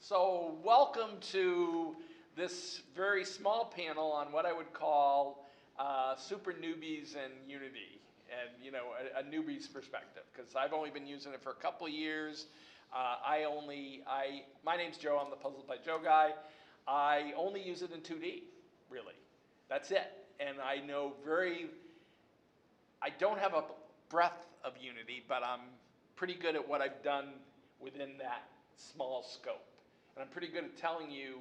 So welcome to this very small panel on what I would call super newbies and Unity, and a newbie's perspective, because I've only been using it for a couple of years. My name's Joe. I'm the Puzzled by Joe guy. I only use it in 2D, really. That's it. And I don't have a breadth of Unity, but I'm pretty good at what I've done within that small scope. And I'm pretty good at telling you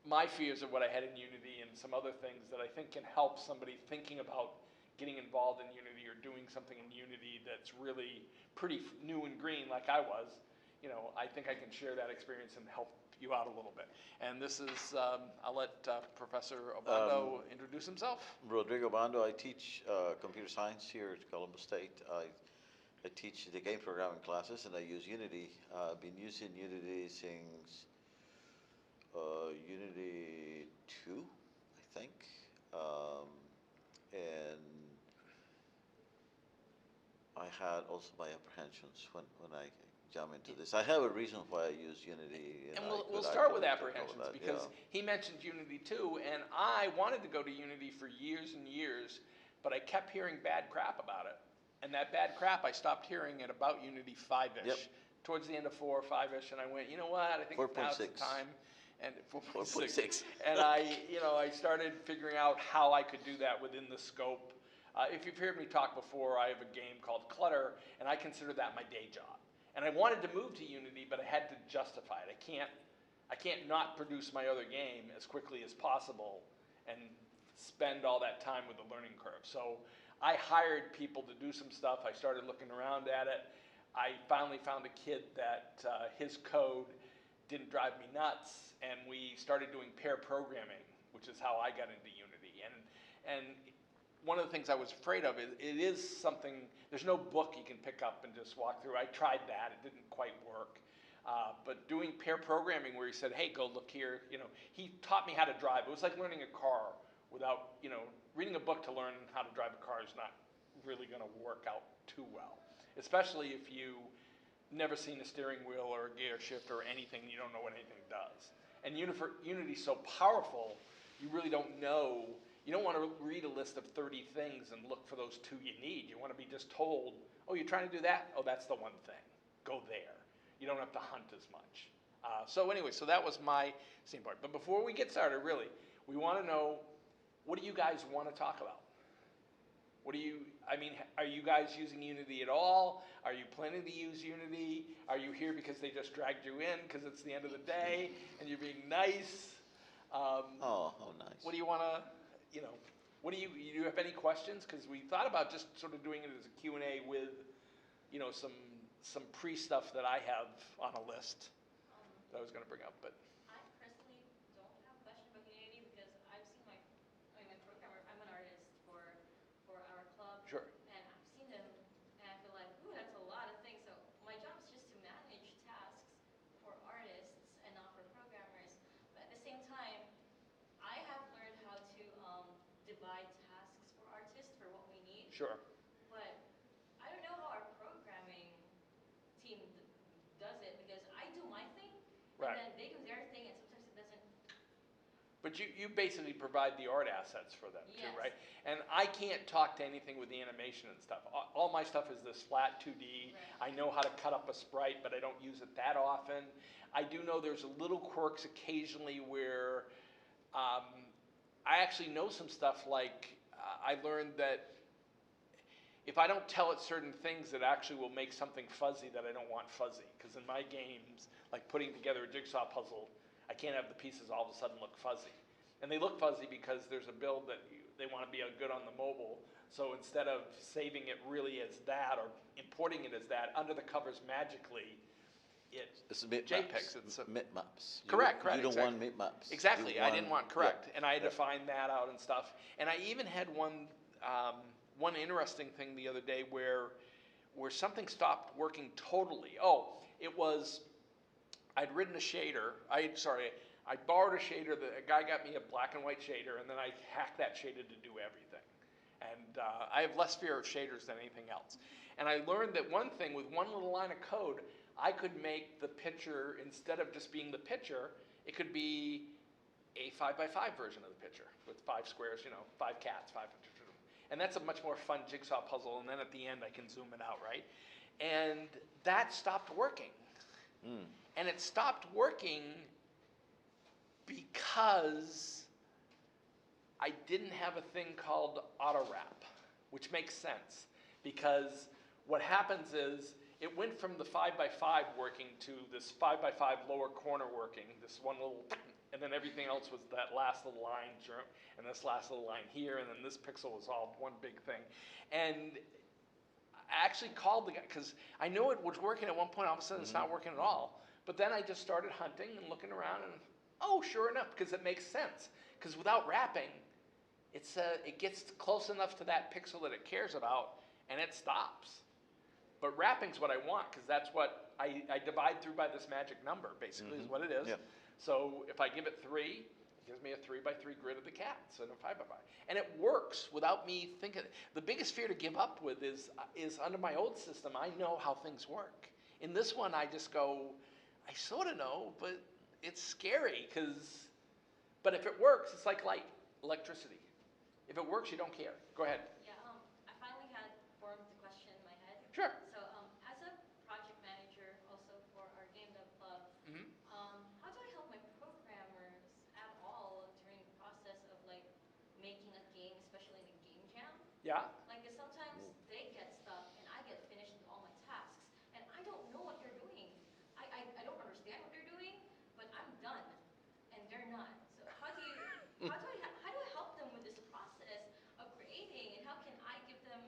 my fears of what I had in Unity and some other things that I think can help somebody thinking about getting involved in Unity or doing something in Unity that's really pretty new and green like I was. I think I can share that experience and help you out a little bit. And this is, I'll let Professor Obando introduce himself. Rodrigo Obando. I teach computer science here at Columbus State. I teach the game programming classes, and I use Unity. I've been using Unity since Unity 2, I think. And I had also my apprehensions when I jump into this. I have a reason why I use Unity. And we'll start with apprehensions, because he mentioned Unity 2, and I wanted to go to Unity for years and years, but I kept hearing bad crap about it. And that bad crap I stopped hearing at about Unity 5-ish, towards the end of 4 or 5-ish, and I went, you know what, I think now's the time. And 4.6. And I started figuring out how I could do that within the scope. If you've heard me talk before, I have a game called Clutter, and I consider that my day job. And I wanted to move to Unity, but I had to justify it. I can't not produce my other game as quickly as possible and spend all that time with the learning curve. So I hired people to do some stuff. I started looking around at it. I finally found a kid that his code didn't drive me nuts, and we started doing pair programming, which is how I got into Unity. And one of the things I was afraid of is it is something, there's no book you can pick up and just walk through. I tried that, it didn't quite work. But doing pair programming where he said, hey, go look here, he taught me how to drive. It was like learning a car without, reading a book to learn how to drive a car is not really gonna work out too well, especially if you never seen a steering wheel or a gear shift or anything, you don't know what anything does. And Unity's so powerful, you really don't know. You don't want to read a list of 30 things and look for those 2 you need. You want to be just told, oh, you're trying to do that? Oh, that's the one thing. Go there. You don't have to hunt as much. So anyway, so that was my scene part. But before we get started, really, we want to know, what do you guys want to talk about? Are you guys using Unity at all? Are you planning to use Unity? Are you here because they just dragged you in because it's the end of the day and you're being nice? How nice. What do you want to, do you have any questions? Because we thought about just sort of doing it as a Q&A with, some pre-stuff that I have on a list that I was going to bring up, but. I personally don't have a question about Unity because I've seen my programmer, I'm an artist for our club. Sure. And I've seen them and I feel like, ooh, that's a lot of things. So my job is just to manage tasks for artists and not for programmers. But at the same time, I have learned how to divide tasks for artists for what we need. Sure. But I don't know how our programming team does it because I do my thing, Right. and then they do their thing, and sometimes it doesn't. But you basically provide the art assets for them too, Yes. right? And I can't talk to anything with the animation and stuff. All my stuff is this flat 2D. Right. I know how to cut up a sprite, but I don't use it that often. I do know there's little quirks occasionally where I actually know some stuff, like I learned that if I don't tell it certain things, it actually will make something fuzzy that I don't want fuzzy. Because in my games, like putting together a jigsaw puzzle, I can't have the pieces all of a sudden look fuzzy. And they look fuzzy because there's a build that they want to be good on the mobile. So instead of saving it really as that or importing it as that, under the covers magically, It's JPEGs. It's bitmaps. Correct. You don't exactly. want bitmaps. Exactly, I didn't want correct. Yeah. And I had to find that out and stuff. And I even had one interesting thing the other day where something stopped working totally. Oh, it was, I'd written a shader. I borrowed a shader. A guy got me a black and white shader, and then I hacked that shader to do everything. And I have less fear of shaders than anything else. And I learned that one thing, with one little line of code, I could make the pitcher, instead of just being the pitcher, it could be a 5x5 version of the pitcher with 5 squares, 5 cats, 5. And that's a much more fun jigsaw puzzle. And then at the end, I can zoom it out, right? And that stopped working. And it stopped working because I didn't have a thing called auto wrap, which makes sense. Because what happens is, it went from the 5x5 working to this 5x5 lower corner working, this one little, and then everything else was that last little line, and this last little line here, and then this pixel was all one big thing. And I actually called the guy, because I knew it was working at one point, all of a sudden it's not working at all. But then I just started hunting and looking around, and oh, sure enough, because it makes sense. Because without wrapping, it gets close enough to that pixel that it cares about, and it stops. But wrapping's what I want, because that's what I divide through by this magic number, basically, is what it is. Yeah. So if I give it 3, it gives me a 3x3 grid of the cats and a 5x5. And it works without me thinking. The biggest fear to give up with is under my old system, I know how things work. In this one, I just go, I sort of know, but it's scary, but if it works, it's like light, electricity. If it works, you don't care. Go ahead. Yeah, I finally had formed the question in my head. Sure. So, as a project manager, also for our game dev club, how do I help my programmers at all during the process of like making a game, especially in a game jam? Yeah? Like, 'cause sometimes they get stuck and I get finished with all my tasks, and I don't know what they're doing. I don't understand what they're doing, but I'm done, and they're not. So how do I help them with this process of creating, and how can I give them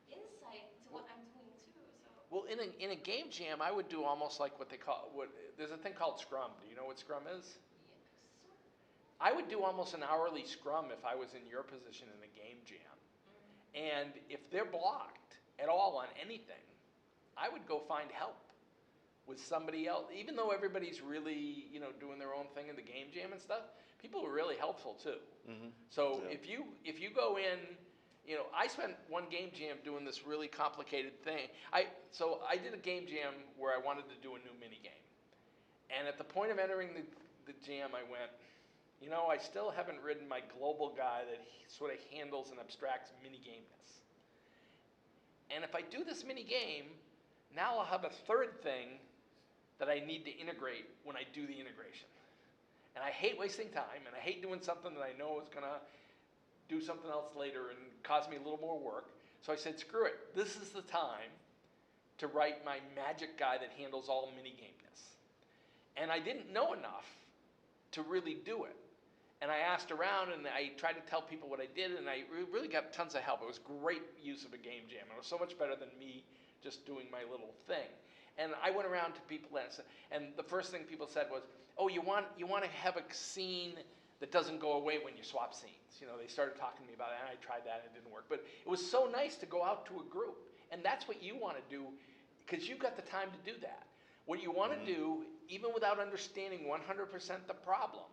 insight to what I'm doing too? So. Well, in a game jam, I would do almost like what they call, there's a thing called Scrum. Do you know what Scrum is? Yeah, sort of. I would do almost an hourly Scrum if I was in your position in a game jam. And if they're blocked at all on anything, I would go find help with somebody else. Even though everybody's really, doing their own thing in the game jam and stuff, people are really helpful too. So Yeah. if you go in, I spent one game jam doing this really complicated thing. So I did a game jam where I wanted to do a new mini game. And at the point of entering the jam, I went, I still haven't written my global guy that sort of handles and abstracts mini gameness. And if I do this mini game, now I'll have a third thing that I need to integrate when I do the integration. And I hate wasting time, and I hate doing something that I know is gonna do something else later and cause me a little more work. So I said, screw it, this is the time to write my magic guy that handles all mini gameness. And I didn't know enough to really do it. And I asked around, and I tried to tell people what I did, and I really got tons of help. It was great use of a game jam. It was so much better than me just doing my little thing. And I went around to people, and the first thing people said was, oh, you want to have a scene that doesn't go away when you swap scenes. They started talking to me about it, and I tried that, and it didn't work. But it was so nice to go out to a group, and that's what you want to do, because you've got the time to do that. What you want to do, even without understanding 100% the problem,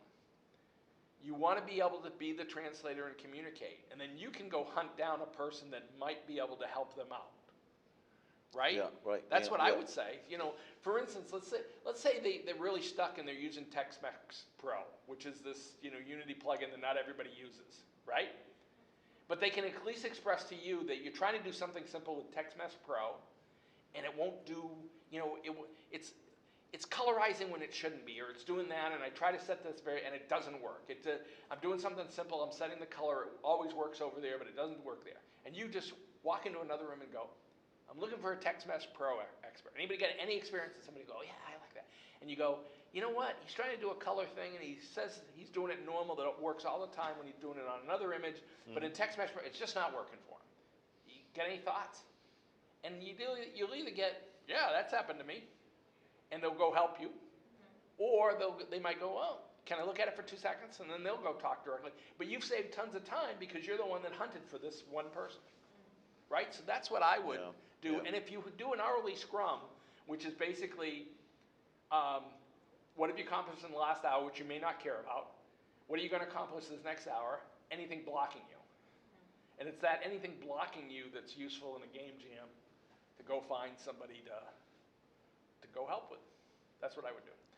you want to be able to be the translator and communicate, and then you can go hunt down a person that might be able to help them out. Right? Yeah, right. That's Yeah, what yeah. I would say. For instance, let's say they're really stuck and they're using TextMex Pro, which is this Unity plugin that not everybody uses, right? But they can at least express to you that you're trying to do something simple with TextMex Pro, and it won't do. It's colorizing when it shouldn't be, or it's doing that, and I try to set this and it doesn't work. I'm doing something simple. I'm setting the color. It always works over there, but it doesn't work there. And you just walk into another room and go, I'm looking for a TextMex Pro expert. Anybody got any experience? And somebody go, yeah, I like that. And you go, you know what? He's trying to do a color thing, and he says he's doing it normal, that it works all the time when he's doing it on another image, but in TextMex Pro, it's just not working for him. You get any thoughts? And you'll either get, yeah, that's happened to me, and they'll go help you, or they might go, oh, can I look at it for 2 seconds? And then they'll go talk directly. But you've saved tons of time because you're the one that hunted for this one person. Right? So that's what I would do. Yeah. And if you do an hourly scrum, which is basically what have you accomplished in the last hour, which you may not care about, what are you going to accomplish this next hour, anything blocking you. And it's that anything blocking you that's useful in a game jam to go find somebody to to go help with. That's what I would do.